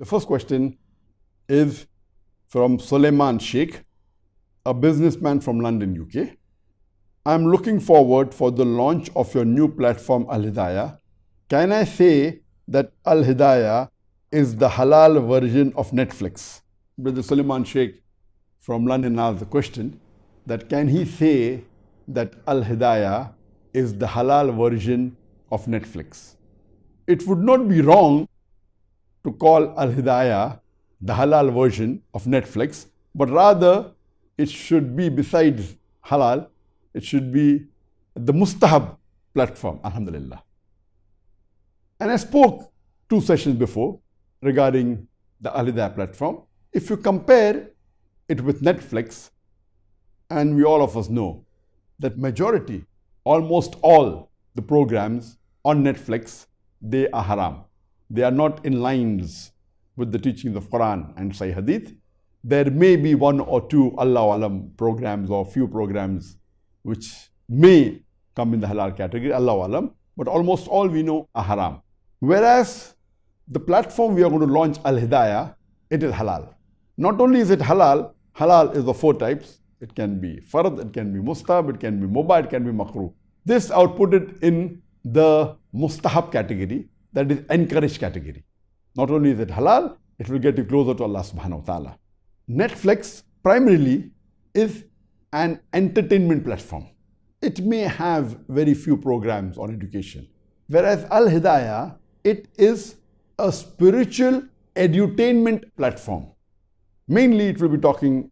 The first question is from Suleiman Sheikh, a businessman from London, UK. I'm looking forward for the launch of your new platform, Al-Hidaayah. Can I say that Al-Hidaayah is the halal version of Netflix? Brother Suleiman Sheikh from London asked the question that can he say that Al-Hidaayah is the halal version of Netflix? It would not be wrong to call Al-Hidaayah the halal version of Netflix, but rather it should be, besides halal, it should be the mustahab platform, alhamdulillah. And I spoke 2 sessions before regarding the Al-Hidaayah platform. If you compare it with Netflix, and we all of us know that majority, almost all the programs on Netflix, they are haram. They are not in lines with the teachings of Quran and Sahih Hadith. There may be 1 or 2 Allahu Alam programs or few programs which may come in the halal category, Allahu Alam, but almost all we know are haram. Whereas the platform we are going to launch, Al-Hidaayah, it is halal. Not only is it halal, halal is of 4 types. It can be fard, it can be mustahab, it can be mubah, it can be makruh. This I would put it in the mustahab category, that is encouraged category. Not only is it halal, it will get you closer to Allah subhanahu wa ta'ala. Netflix primarily is an entertainment platform. It may have very few programs on education. Whereas Al-Hidaayah, it is a spiritual edutainment platform. Mainly it will be talking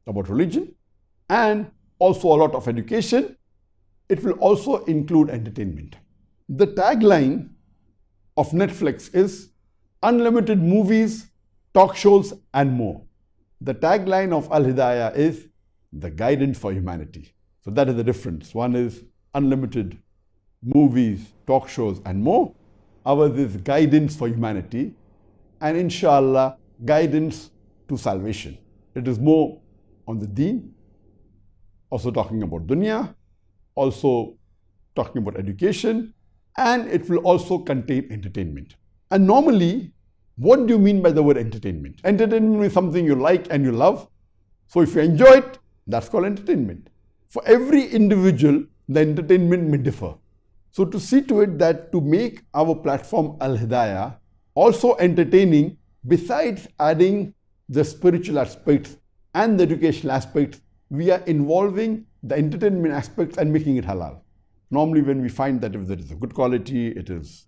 about religion and also a lot of education. It will also include entertainment. The tagline of Netflix is unlimited movies, talk shows and more. The tagline of Al-Hidaayah is the guidance for humanity. So that is the difference. One is unlimited movies, talk shows and more. Ours is guidance for humanity and inshallah guidance to salvation. It is more on the deen, also talking about dunya, also talking about education, and it will also contain entertainment. And normally, what do you mean by the word entertainment? Entertainment is something you like and you love. So if you enjoy it, that's called entertainment. For every individual, the entertainment may differ. So to see to it that to make our platform Al-Hidaayah also entertaining, besides adding the spiritual aspects and the educational aspects, we are involving the entertainment aspects and making it halal. Normally when we find that if there is a good quality, it is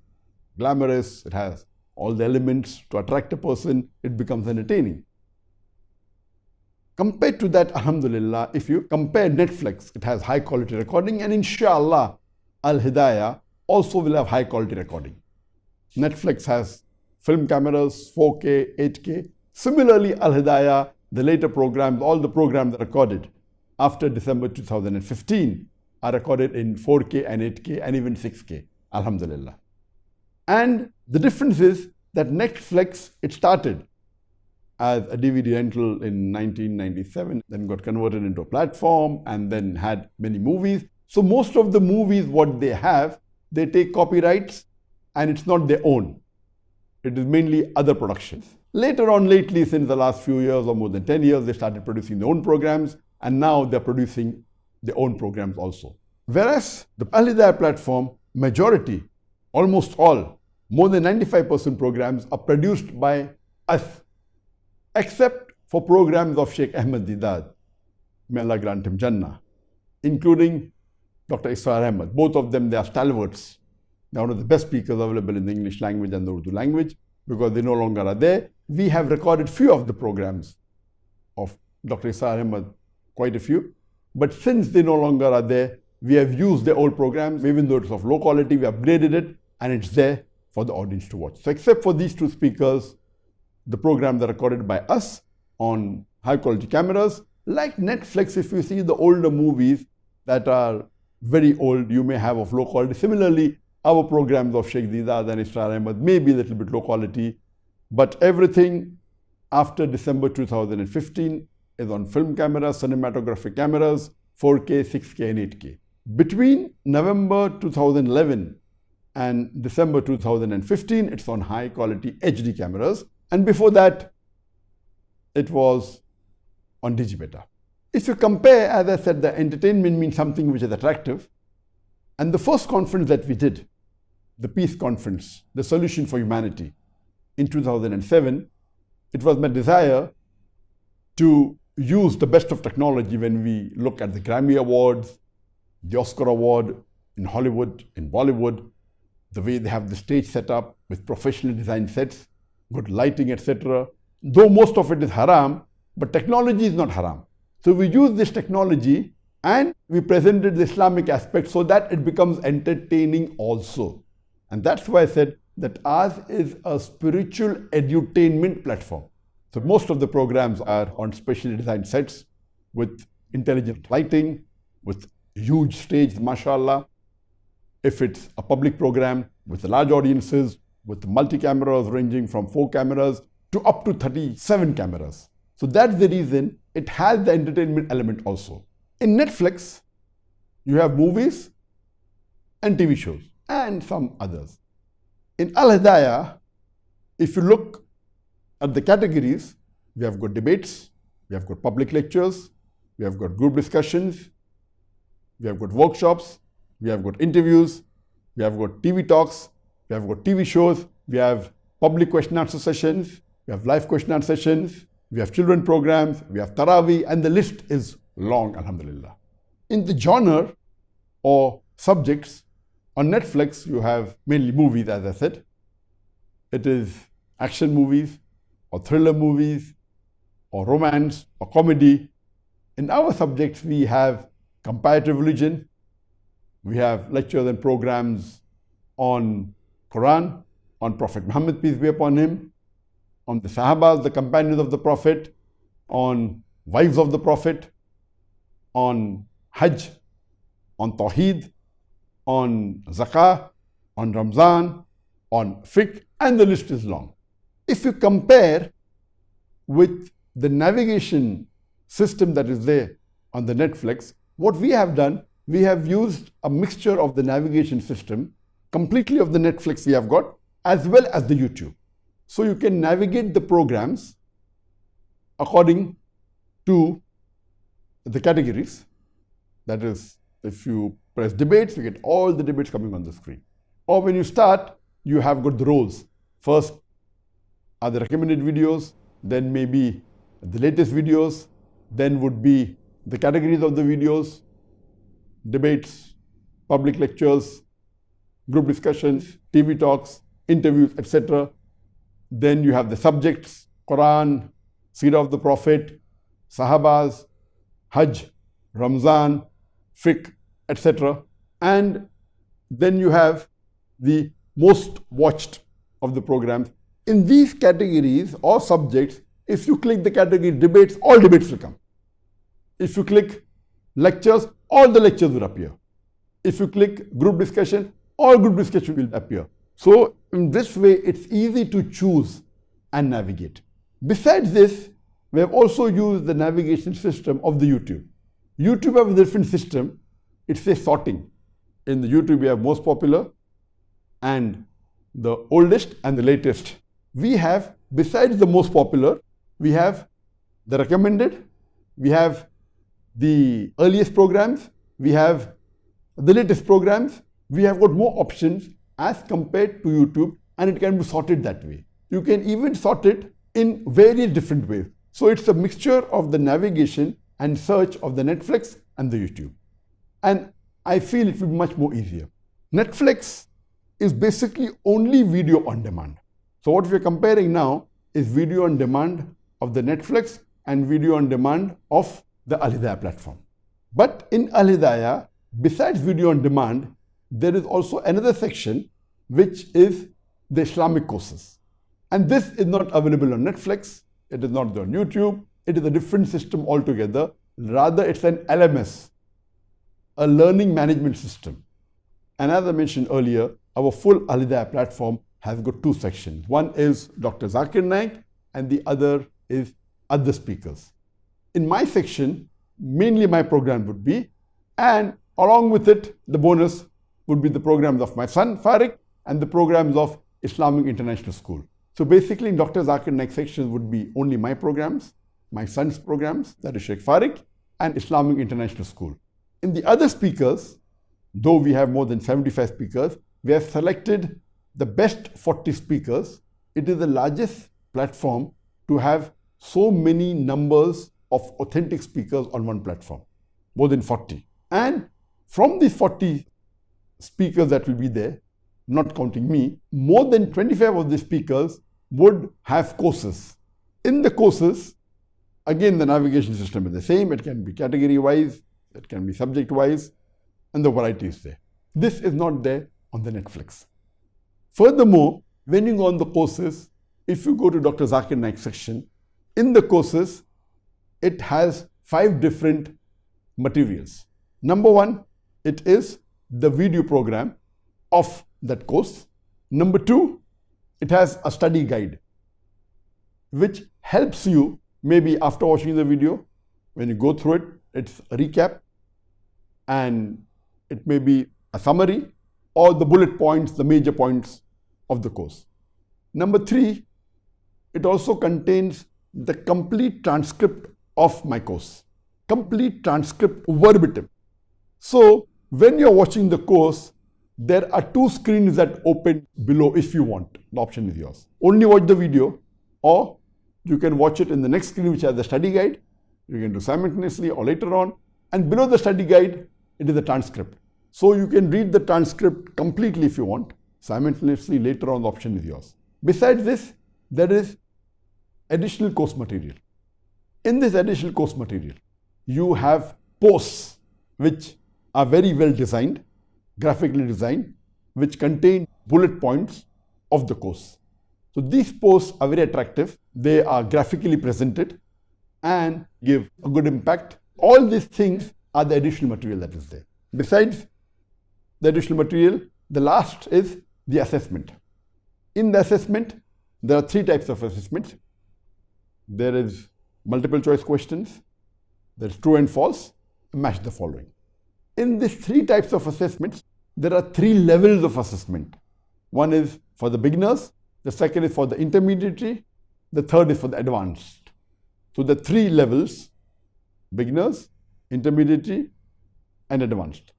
glamorous, it has all the elements to attract a person, it becomes entertaining. Compared to that, alhamdulillah, if you compare Netflix, it has high quality recording, and inshallah, Al-Hidaayah also will have high quality recording. Netflix has film cameras, 4K, 8K. Similarly, Al-Hidaayah, the later programs, all the programs recorded after December 2015 are recorded in 4K and 8K and even 6K, alhamdulillah. And the difference is that Netflix, it started as a DVD rental in 1997, then got converted into a platform and then had many movies. So most of the movies, what they have, they take copyrights and it's not their own. It is mainly other productions. Later on, lately, since the last few years or more than 10 years, they started producing their own programs and now they're producing their own programs also. Whereas the Al-Hidaayah platform, majority, almost all, more than 95% programs are produced by us, except for programs of Sheikh Ahmed Deedat, may Allah grant him Jannah, including Dr. Israr Ahmed. Both of them, they are stalwarts. They are one of the best speakers available in the English language and the Urdu language. Because they no longer are there, we have recorded few of the programs of Dr. Israr Ahmed, quite a few. But since they no longer are there, we have used their old programs, even though it's of low quality, we upgraded it and it's there for the audience to watch. So except for these 2 speakers, the programs are recorded by us on high quality cameras. Like Netflix, if you see the older movies that are very old, you may have of low quality. Similarly, our programs of Sheikh Deedat and Israr Ahmed may be a little bit low quality, but everything after December 2015 is on film cameras, cinematographic cameras, 4K, 6K and 8K. Between November 2011 and December 2015, it's on high quality HD cameras. And before that, it was on Digibeta. If you compare, as I said, the entertainment means something which is attractive. And the first conference that we did, the Peace Conference, the Solution for Humanity, in 2007, it was my desire to use the best of technology when we look at the Grammy Awards, the Oscar Award in Hollywood, in Bollywood, the way they have the stage set up with professionally designed sets, good lighting, etc. Though most of it is haram, but technology is not haram. So we use this technology and we presented the Islamic aspect so that it becomes entertaining also. And that's why I said that ours is a spiritual edutainment platform. So most of the programs are on specially designed sets with intelligent lighting, with huge stage, mashallah. If it's a public program with large audiences, with multi-cameras ranging from 4 cameras to up to 37 cameras. So that's the reason it has the entertainment element also. In Netflix, you have movies and TV shows and some others. In Al-Hidaayah, if you look at the categories, we have got debates, we have got public lectures, we have got group discussions, we have got workshops, we have got interviews, we have got TV talks, we have got TV shows, we have public question answer sessions, we have live question answer sessions, we have children programs, we have Taraweeh, and the list is long, alhamdulillah. In the genre or subjects, on Netflix, you have mainly movies, as I said. It is action movies, or thriller movies, or romance, or comedy. In our subjects, we have comparative religion. We have lectures and programs on Quran, on Prophet Muhammad, peace be upon him, on the Sahabas, the companions of the Prophet, on wives of the Prophet, on Hajj, on Tawheed, on Zakah, on Ramzan, on Fiqh, and the list is long. If you compare with the navigation system that is there on the Netflix, what we have done, we have used a mixture of the navigation system, completely of the Netflix we have got, as well as the YouTube. So you can navigate the programs according to the categories. That is, if you press debates, you get all the debates coming on the screen. Or when you start, you have got the roles. First are the recommended videos, then maybe the latest videos, then would be the categories of the videos, debates, public lectures, group discussions, TV talks, interviews, etc. Then you have the subjects, Quran, Seerah of the Prophet, Sahabas, Hajj, Ramzan, Fiqh, etc. And then you have the most watched of the programs. In these categories or subjects, if you click the category debates, all debates will come. If you click lectures, all the lectures will appear. If you click group discussion, all group discussion will appear. So in this way, it's easy to choose and navigate. Besides this, we have also used the navigation system of the YouTube. YouTube has a different system. It's a sorting. In the YouTube, we have most popular and the oldest and the latest. We have, besides the most popular, we have the recommended, we have the earliest programs, we have the latest programs. We have got more options as compared to YouTube, and it can be sorted that way. You can even sort it in various different ways. So it's a mixture of the navigation and search of the Netflix and the YouTube. And I feel it will be much more easier. Netflix is basically only video on demand. So what we're comparing now is video on demand of the Netflix and video on demand of the Al-Hidaayah platform. But in Al-Hidaayah, besides video on demand, there is also another section which is the Islamic courses. And this is not available on Netflix, it is not on YouTube, it is a different system altogether. Rather, it's an LMS, a learning management system. And as I mentioned earlier, our full Al-Hidaayah platform has got two sections. One is Dr. Zakir Naik and the other is other speakers. In my section, mainly my program would be, and along with it, the bonus would be the programs of my son, Farik, and the programs of Islamic International School. So basically, in Dr. Zakir Naik section would be only my programs, my son's programs, that is Sheikh Farik, and Islamic International School. In the other speakers, though we have more than 75 speakers, we have selected the best 40 speakers. It is the largest platform to have so many numbers of authentic speakers on one platform, more than 40. And from these 40 speakers that will be there, not counting me, more than 25 of the speakers would have courses. In the courses, again, the navigation system is the same. It can be category-wise, it can be subject-wise, and the variety is there. This is not there on the Netflix. Furthermore, when you go on the courses, if you go to Dr. Zakir Naik section, in the courses, it has 5 different materials. Number 1, it is the video program of that course. Number 2, it has a study guide, which helps you maybe after watching the video, when you go through it, it's a recap and it may be a summary or the bullet points, the major points of the course. Number 3, it also contains the complete transcript of my course, complete transcript verbatim. So when you're watching the course, there are 2 screens that open below if you want. The option is yours. Only watch the video, or you can watch it in the next screen which has the study guide. You can do simultaneously or later on. And below the study guide, it is the transcript. So you can read the transcript completely if you want. Simultaneously later on, the option is yours. Besides this, there is additional course material. In this additional course material, you have posts which are very well designed, graphically designed, which contain bullet points of the course. So these posts are very attractive. They are graphically presented and give a good impact. All these things are the additional material that is there. Besides the additional material, the last is the assessment. In the assessment, there are 3 types of assessment. There is multiple choice questions, there is true and false, match the following. In these 3 types of assessments, there are 3 levels of assessment. One is for the beginners, the second is for the intermediate, the third is for the advanced. So the 3 levels, beginners, intermediate, and advanced.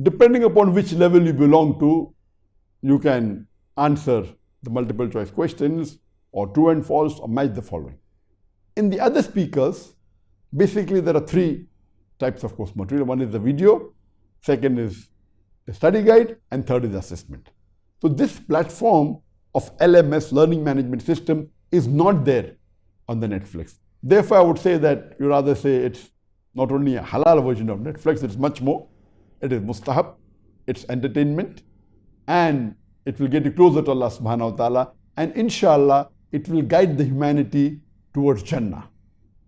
Depending upon which level you belong to, you can answer the multiple choice questions or true and false or match the following. In the other speakers, basically there are 3 types of course material. One is the video, second is the study guide, and third is assessment. So this platform of LMS, Learning Management System, is not there on the Netflix. Therefore, I would say that you rather say it's not only a halal version of Netflix, it's much more. It is mustahab, it's entertainment, and it will get you closer to Allah subhanahu wa ta'ala, and inshallah, it will guide the humanity towards Jannah.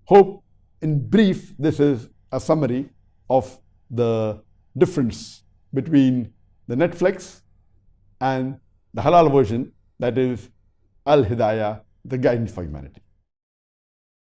Hope, in brief, this is a summary of the difference between the Netflix and the halal version, that is Al-Hidaayah, the guidance for humanity.